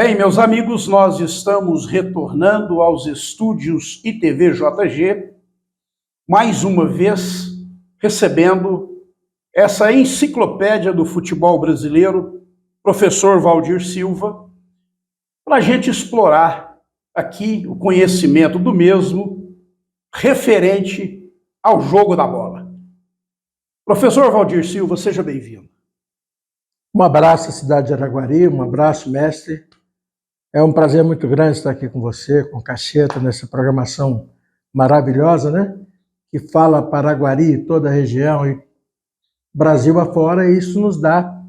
Bem, meus amigos, nós estamos retornando aos estúdios ITV-JG, mais uma vez recebendo essa enciclopédia do futebol brasileiro, professor Valdir Silva, para a gente explorar aqui o conhecimento do mesmo referente ao jogo da bola. Professor Valdir Silva, seja bem-vindo. Um abraço à cidade de Araguari, um abraço, mestre. É um prazer muito grande estar aqui com você, com o Cacheta, nessa programação maravilhosa, né? Que fala para Araguari, toda a região e Brasil afora, e isso nos dá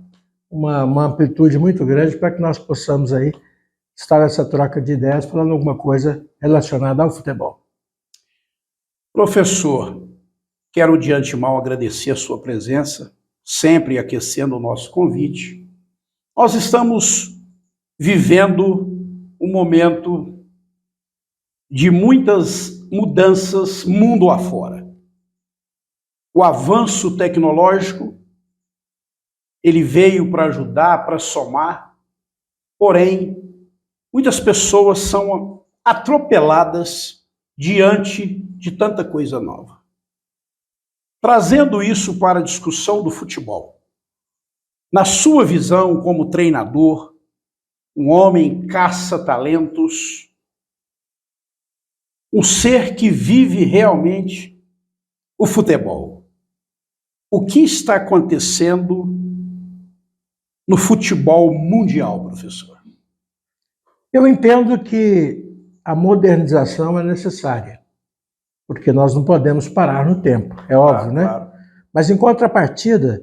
uma amplitude muito grande para que nós possamos aí estar nessa troca de ideias, falando alguma coisa relacionada ao futebol. Professor, quero de antemão agradecer a sua presença, sempre aquecendo o nosso convite. Nós estamos vivendo um momento de muitas mudanças mundo afora. O avanço tecnológico, ele veio para ajudar, para somar, porém, muitas pessoas são atropeladas diante de tanta coisa nova. Trazendo isso para a discussão do futebol, na sua visão como treinador, um homem caça-talentos, um ser que vive realmente o futebol. O que está acontecendo no futebol mundial, professor? Eu entendo que a modernização é necessária, porque nós não podemos parar no tempo, é óbvio, né? Claro. Mas em contrapartida,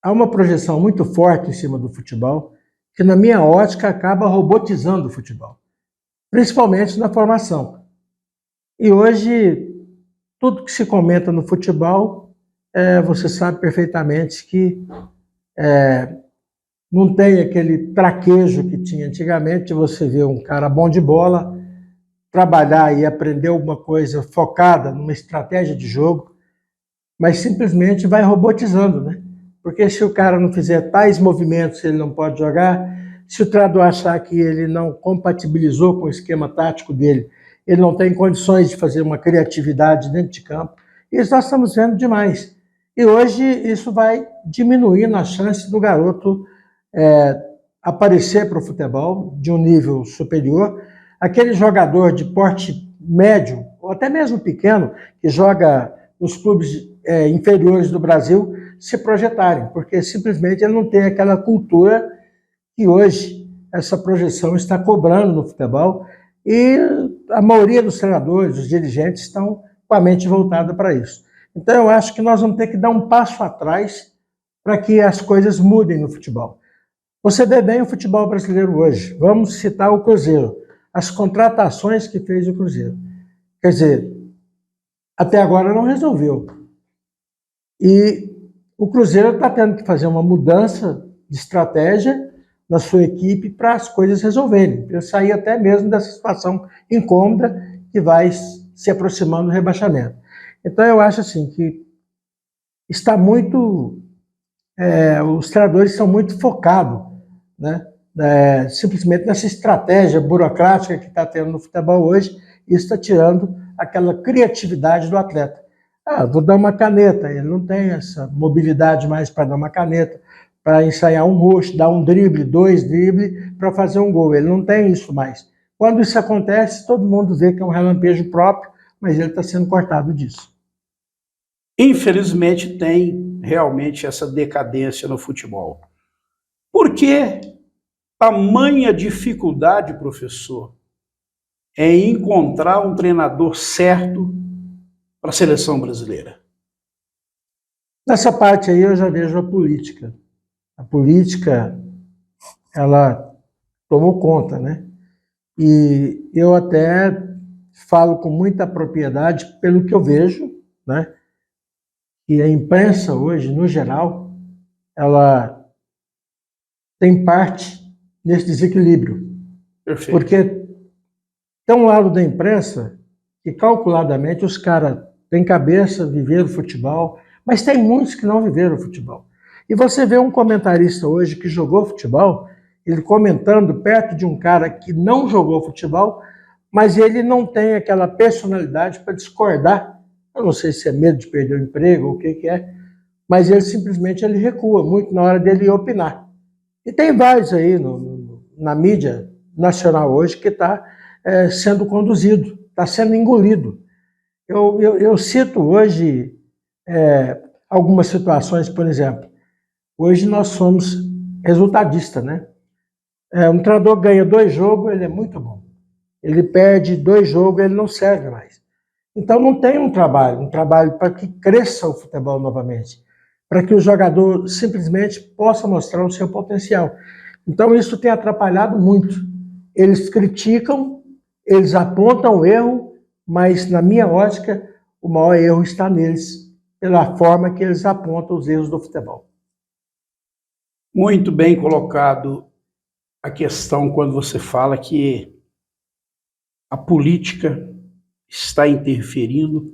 há uma projeção muito forte em cima do futebol, que na minha ótica acaba robotizando o futebol, principalmente na formação. E hoje, tudo que se comenta no futebol, você sabe perfeitamente que não tem aquele traquejo que tinha antigamente, você vê um cara bom de bola, trabalhar e aprender alguma coisa focada numa estratégia de jogo, mas simplesmente vai robotizando, né? Porque se o cara não fizer tais movimentos, ele não pode jogar. Se o treinador achar que ele não compatibilizou com o esquema tático dele, ele não tem condições de fazer uma criatividade dentro de campo. Isso nós estamos vendo demais. E hoje isso vai diminuindo a chance do garoto aparecer para o futebol de um nível superior. Aquele jogador de porte médio, ou até mesmo pequeno, que joga nos clubes inferiores do Brasil, se projetarem, porque simplesmente ele não tem aquela cultura que hoje essa projeção está cobrando no futebol, e a maioria dos treinadores, dos dirigentes, estão com a mente voltada para isso. Então eu acho que nós vamos ter que dar um passo atrás para que as coisas mudem no futebol. Você vê bem o futebol brasileiro hoje. Vamos citar o Cruzeiro, as contratações que fez o Cruzeiro. Quer dizer, até agora não resolveu. E o Cruzeiro está tendo que fazer uma mudança de estratégia na sua equipe para as coisas resolverem, para sair até mesmo dessa situação incômoda que vai se aproximando do rebaixamento. Então eu acho assim que está muito... os treinadores estão muito focados, né? Simplesmente nessa estratégia burocrática que está tendo no futebol hoje, e está tirando aquela criatividade do atleta. Vou dar uma caneta, ele não tem essa mobilidade mais para dar uma caneta, para ensaiar um rush, dar um drible, 2 dribles para fazer um gol, ele não tem isso mais. Quando isso acontece, todo mundo vê que é um relampejo próprio, mas ele está sendo cortado disso. Infelizmente tem realmente essa decadência no futebol. Por que tamanha dificuldade, professor, em encontrar um treinador certo para a seleção brasileira? Nessa parte aí eu já vejo a política. A política, ela tomou conta, né? E eu até falo com muita propriedade pelo que eu vejo, né? E a imprensa hoje, no geral, ela tem parte nesse desequilíbrio. Perfeito. Porque tem um lado da imprensa que calculadamente os caras têm cabeça, viveram futebol, mas tem muitos que não viveram futebol. E você vê um comentarista hoje que jogou futebol, ele comentando perto de um cara que não jogou futebol, mas ele não tem aquela personalidade para discordar. Eu não sei se é medo de perder o emprego ou o que que é, mas ele simplesmente ele recua muito na hora dele opinar. E tem vários aí na mídia nacional hoje que está sendo conduzido, está sendo engolido. Eu cito hoje algumas situações, por exemplo, hoje nós somos resultadistas, né? Um treinador ganha 2 jogos, ele é muito bom. Ele perde 2 jogos, ele não serve mais. Então não tem um trabalho para que cresça o futebol novamente, para que o jogador simplesmente possa mostrar o seu potencial. Então isso tem atrapalhado muito. Eles criticam, eles apontam o erro, mas na minha ótica, o maior erro está neles, pela forma que eles apontam os erros do futebol. Muito bem colocado a questão quando você fala que a política está interferindo,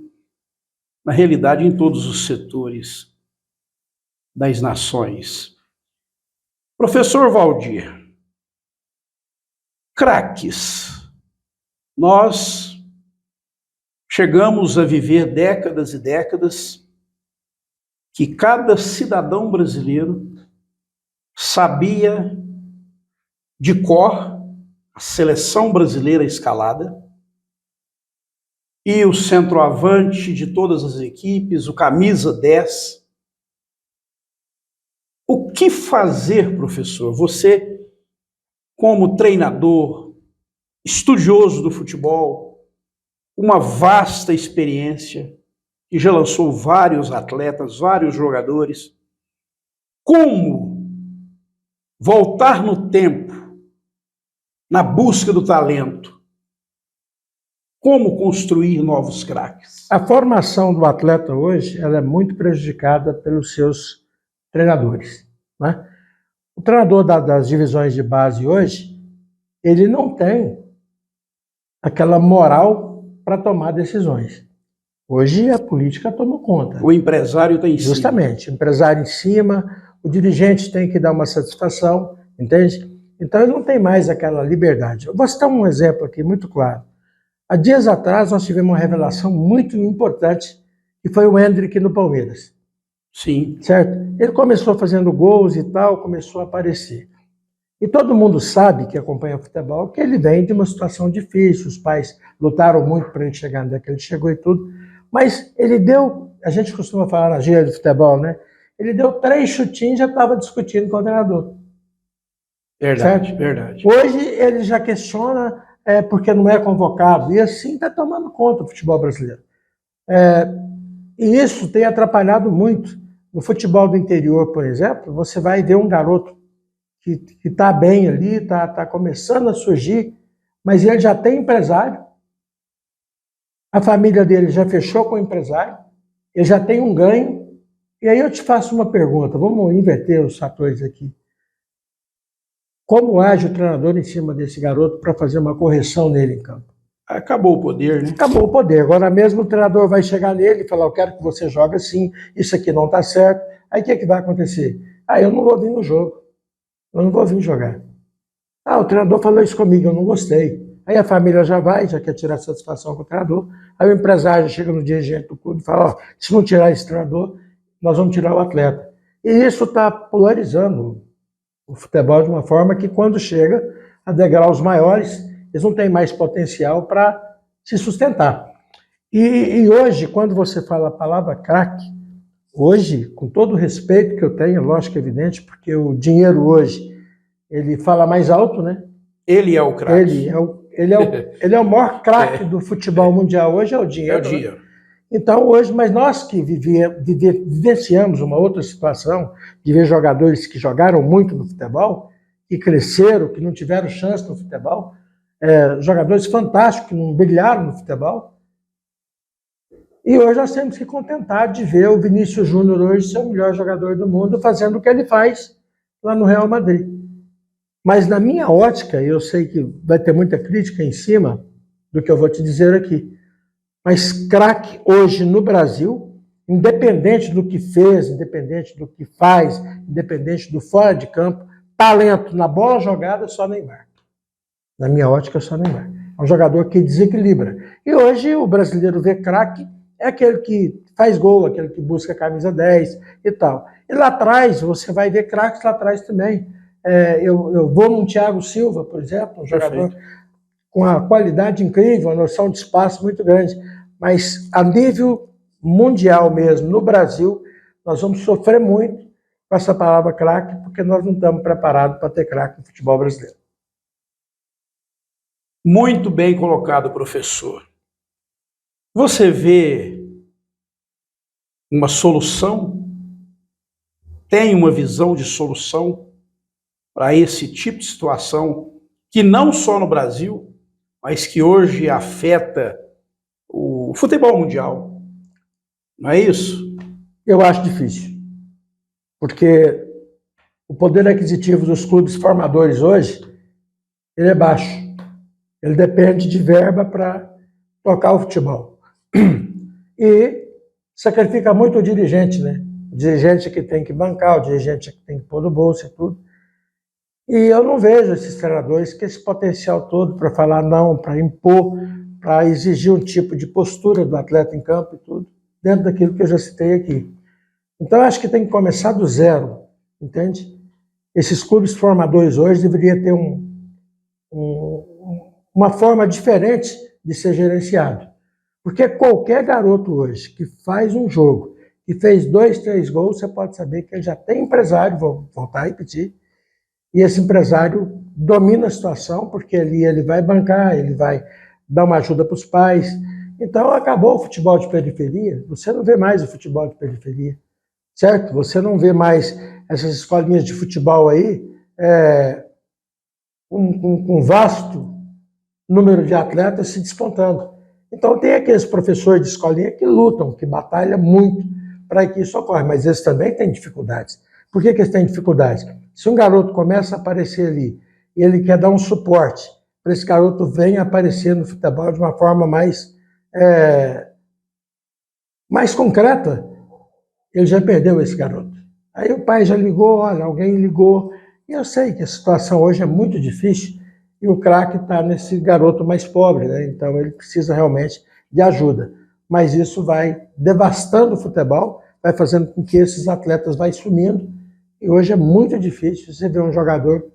na realidade, em todos os setores das nações. Professor Valdir, craques, nós chegamos a viver décadas e décadas que cada cidadão brasileiro sabia de cor a seleção brasileira escalada e o centroavante de todas as equipes, o camisa 10. O que fazer, professor? Você, como treinador, estudioso do futebol, uma vasta experiência, que já lançou vários atletas, vários jogadores, como voltar no tempo, na busca do talento? Como construir novos craques? A formação do atleta hoje ela é muito prejudicada pelos seus treinadores, né? O treinador das divisões de base hoje, ele não tem aquela moral para tomar decisões. Hoje a política tomou conta. O empresário tem sim. Justamente, o empresário em cima, o dirigente tem que dar uma satisfação, entende? Então ele não tem mais aquela liberdade. Eu vou citar um exemplo aqui muito claro. Há dias atrás nós tivemos uma revelação muito importante, que foi o Endrick no Palmeiras. Sim. Certo? Ele começou fazendo gols e tal, começou a aparecer. E todo mundo sabe, que acompanha o futebol, que ele vem de uma situação difícil, os pais lutaram muito para ele chegar onde é que ele chegou e tudo, mas ele deu, a gente costuma falar na gíria do futebol, né? Ele deu 3 chutinhos e já estava discutindo com o treinador. Verdade, certo? verdade. Hoje ele já questiona porque não é convocado, e assim está tomando conta do futebol brasileiro. E isso tem atrapalhado muito. No futebol do interior, por exemplo, você vai ver um garoto que está bem ali, está começando a surgir, mas ele já tem empresário, a família dele já fechou com o empresário, ele já tem um ganho. E aí eu te faço uma pergunta, vamos inverter os fatores aqui. Como age o treinador em cima desse garoto para fazer uma correção nele em campo? Acabou o poder, né? Acabou o poder. Agora mesmo o treinador vai chegar nele e falar, eu quero que você jogue assim, isso aqui não está certo. Aí o que vai acontecer? Eu não vou vir no jogo. Eu não vou vir jogar. O treinador falou isso comigo, eu não gostei. Aí a família já quer tirar satisfação com o treinador. Aí o empresário chega no dirigente do clube e fala, se não tirar esse treinador, nós vamos tirar o atleta. E isso está polarizando o futebol de uma forma que quando chega a degraus maiores, eles não têm mais potencial para se sustentar. E hoje, quando você fala a palavra craque, hoje, com todo o respeito que eu tenho, lógico, evidente, porque o dinheiro hoje, ele fala mais alto, né? Ele é o craque. Ele é o maior craque do futebol mundial hoje, é o dinheiro. É o dinheiro. Né? Então, hoje, mas nós que vivenciamos uma outra situação, de ver jogadores que jogaram muito no futebol, que cresceram, que não tiveram chance no futebol, jogadores fantásticos que não brilharam no futebol. E hoje nós temos que contentar de ver o Vinícius Júnior hoje ser o melhor jogador do mundo, fazendo o que ele faz lá no Real Madrid. Mas na minha ótica, eu sei que vai ter muita crítica em cima do que eu vou te dizer aqui, mas craque hoje no Brasil, independente do que fez, independente do que faz, independente do fora de campo, talento na bola jogada, só Neymar. Na minha ótica, só Neymar. É um jogador que desequilibra. E hoje o brasileiro vê craque, é aquele que faz gol, aquele que busca a camisa 10 e tal. E lá atrás, você vai ver craques lá atrás também. Eu vou num Thiago Silva, por exemplo, um jogador com uma qualidade incrível, uma noção de espaço muito grande. Mas a nível mundial mesmo, no Brasil, nós vamos sofrer muito com essa palavra craque, porque nós não estamos preparados para ter craque no futebol brasileiro. Muito bem colocado, professor. Você vê uma solução? Tem uma visão de solução para esse tipo de situação que não só no Brasil, mas que hoje afeta o futebol mundial? Não é isso? Eu acho difícil, porque o poder aquisitivo dos clubes formadores hoje, ele é baixo. Ele depende de verba para tocar o futebol. E sacrifica muito o dirigente, né? O dirigente que tem que bancar, o dirigente que tem que pôr no bolso e tudo. E eu não vejo esses treinadores com esse potencial todo para falar não, para impor, para exigir um tipo de postura do atleta em campo e tudo, dentro daquilo que eu já citei aqui. Então, eu acho que tem que começar do zero, entende? Esses clubes formadores hoje deveriam ter uma forma diferente de ser gerenciado. Porque qualquer garoto hoje que faz um jogo, que fez 2, 3 gols, você pode saber que ele já tem empresário, vou voltar a repetir, e esse empresário domina a situação, porque ele vai bancar, ele vai dar uma ajuda para os pais. Então, acabou o futebol de periferia, você não vê mais o futebol de periferia, certo? Você não vê mais essas escolinhas de futebol aí, com vasto número de atletas se despontando. Então tem aqueles professores de escolinha que lutam, que batalham muito para que isso ocorra, mas eles também têm dificuldades. Por que eles têm dificuldades? Se um garoto começa a aparecer ali e ele quer dar um suporte para esse garoto venha aparecer no futebol de uma forma mais concreta, ele já perdeu esse garoto. Aí o pai já ligou, olha, alguém ligou, e eu sei que a situação hoje é muito difícil, e o craque está nesse garoto mais pobre, né? Então ele precisa realmente de ajuda. Mas isso vai devastando o futebol, vai fazendo com que esses atletas vão sumindo, e hoje é muito difícil você ver um jogador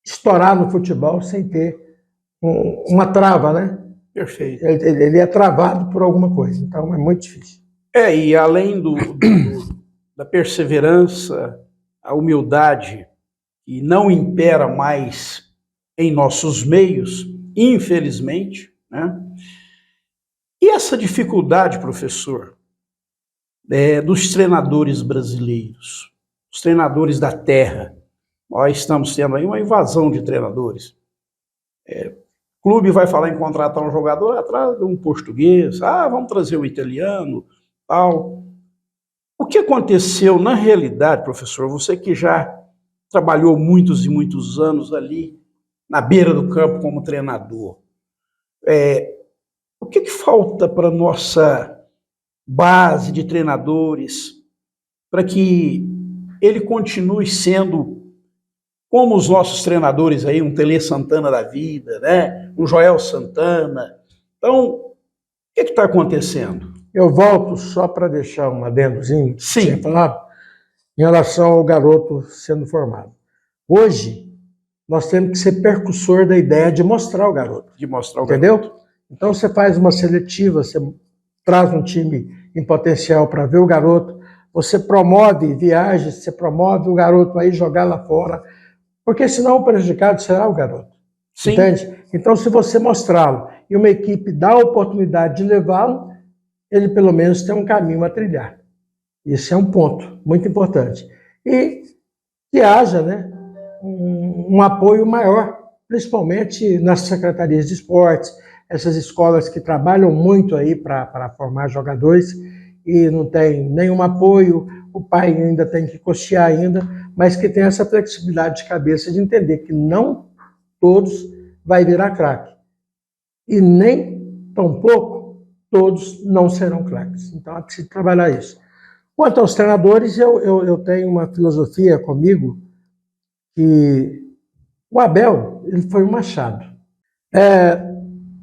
estourar no futebol sem ter uma trava, né? Perfeito. Ele é travado por alguma coisa, então é muito difícil. E além da perseverança, a humildade, que não impera mais em nossos meios, infelizmente, né? E essa dificuldade, professor, dos treinadores brasileiros, os treinadores da terra. Nós estamos tendo aí uma invasão de treinadores. O clube vai falar em contratar um jogador, atrás um português, vamos trazer um italiano, tal. O que aconteceu na realidade, professor, você que já trabalhou muitos e muitos anos ali na beira do campo como treinador, o que falta para a nossa base de treinadores para que ele continue sendo como os nossos treinadores aí, um Tele Santana da vida, né? Um Joel Santana? Então, o que está acontecendo? Eu volto só para deixar um adendozinho que Sim. tinha falado em relação ao garoto sendo formado. Hoje, nós temos que ser percussor da ideia de mostrar o garoto. De mostrar o entendeu? garoto. Então você faz uma seletiva, você traz um time em potencial para ver o garoto, você promove viagens, você promove o garoto aí jogar lá fora, porque senão o prejudicado será o garoto. Sim. Entende? Então, se você mostrá-lo e uma equipe dá a oportunidade de levá-lo, ele pelo menos tem um caminho a trilhar. Esse é um ponto muito importante. E que haja, né, um apoio maior, principalmente nas secretarias de esportes, essas escolas que trabalham muito aí para formar jogadores e não tem nenhum apoio, o pai ainda tem que custear ainda, mas que tem essa flexibilidade de cabeça de entender que não todos vai virar craque. E nem, tampouco, todos não serão craques. Então é preciso trabalhar isso. Quanto aos treinadores, eu tenho uma filosofia comigo que o Abel, ele foi um machado.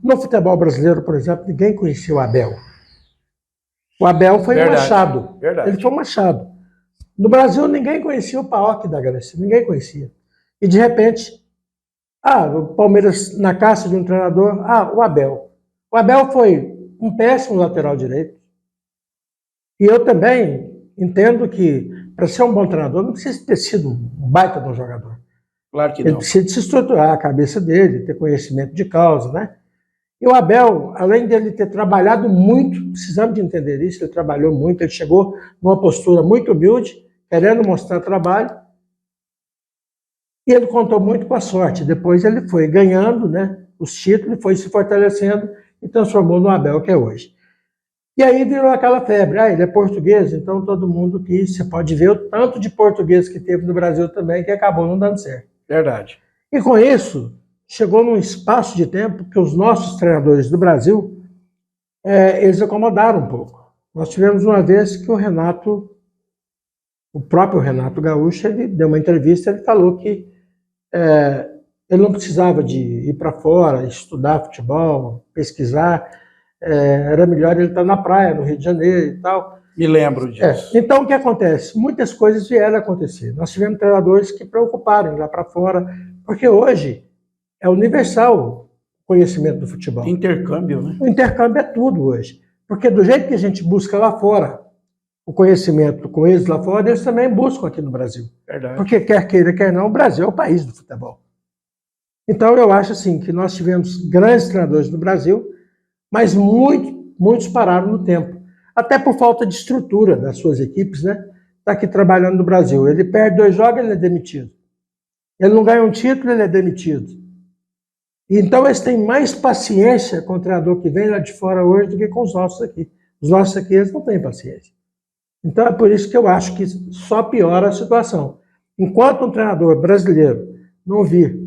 No futebol brasileiro, por exemplo, ninguém conhecia o Abel. O Abel foi um machado. Verdade. Ele foi um machado. No Brasil, ninguém conhecia o Paok da Grécia. Ninguém conhecia. E, de repente, o Palmeiras na caça de um treinador, o Abel. O Abel foi um péssimo lateral direito. E eu também entendo que, para ser um bom treinador, não precisa ter sido um baita de um jogador. Claro que não. Ele precisa de se estruturar a cabeça dele, ter conhecimento de causa, né? E o Abel, além dele ter trabalhado muito, precisamos de entender isso, ele trabalhou muito, ele chegou numa postura muito humilde, querendo mostrar trabalho, e ele contou muito com a sorte. Depois ele foi ganhando, né, os títulos, foi se fortalecendo e transformou no Abel que é hoje. E aí virou aquela febre, ele é português, então todo mundo quis, você pode ver o tanto de português que teve no Brasil também, que acabou não dando certo. Verdade. E com isso, chegou num espaço de tempo que os nossos treinadores do Brasil, eles acomodaram um pouco. Nós tivemos uma vez que o próprio Renato Gaúcho, ele deu uma entrevista, ele falou que ele não precisava de ir para fora, estudar futebol, pesquisar, era melhor ele estar na praia, no Rio de Janeiro e tal. Me lembro disso. Então, o que acontece? Muitas coisas vieram a acontecer. Nós tivemos treinadores que preocuparam em ir lá para fora, porque hoje é universal o conhecimento do futebol. Intercâmbio, né? O intercâmbio é tudo hoje. Porque do jeito que a gente busca lá fora o conhecimento com eles lá fora, eles também buscam aqui no Brasil. Verdade. Porque quer queira, quer não, o Brasil é o país do futebol. Então eu acho assim que nós tivemos grandes treinadores no Brasil, mas muitos pararam no tempo. Até por falta de estrutura das suas equipes, né? Está aqui trabalhando no Brasil. Ele perde 2 jogos, ele é demitido. Ele não ganha um título, ele é demitido. Então eles têm mais paciência com o treinador que vem lá de fora hoje do que com os nossos aqui. Os nossos aqui, eles não têm paciência. Então é por isso que eu acho que só piora a situação. Enquanto um treinador brasileiro não vir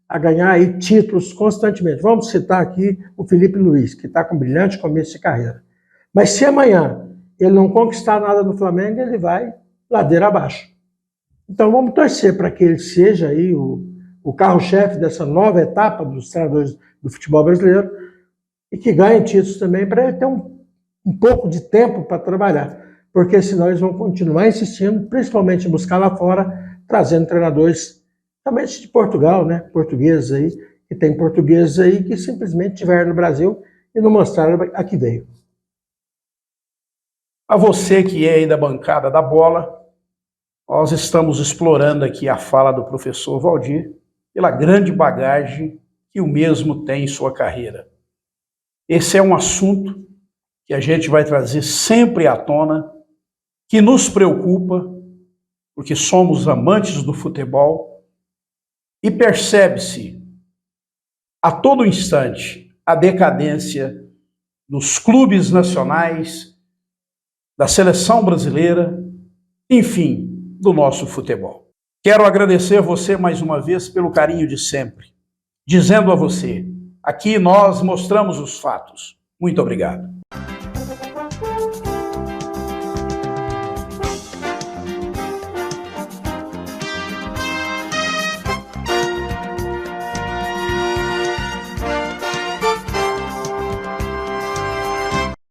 a ganhar aí títulos constantemente, vamos citar aqui o Felipe Luiz, que está com um brilhante começo de carreira. Mas se amanhã ele não conquistar nada no Flamengo, ele vai ladeira abaixo. Então vamos torcer para que ele seja aí o carro-chefe dessa nova etapa dos treinadores do futebol brasileiro e que ganhe títulos também para ele ter um pouco de tempo para trabalhar. Porque senão eles vão continuar insistindo, principalmente em buscar lá fora, trazendo treinadores também de Portugal, né? Portugueses aí, que tem portugueses aí que simplesmente estiveram no Brasil e não mostraram a que veio. A você que é aí da bancada da bola, nós estamos explorando aqui a fala do professor Valdir pela grande bagagem que o mesmo tem em sua carreira. Esse é um assunto que a gente vai trazer sempre à tona, que nos preocupa, porque somos amantes do futebol, e percebe-se a todo instante a decadência dos clubes nacionais, da seleção brasileira, enfim, do nosso futebol. Quero agradecer a você mais uma vez pelo carinho de sempre, dizendo a você, aqui nós mostramos os fatos. Muito obrigado.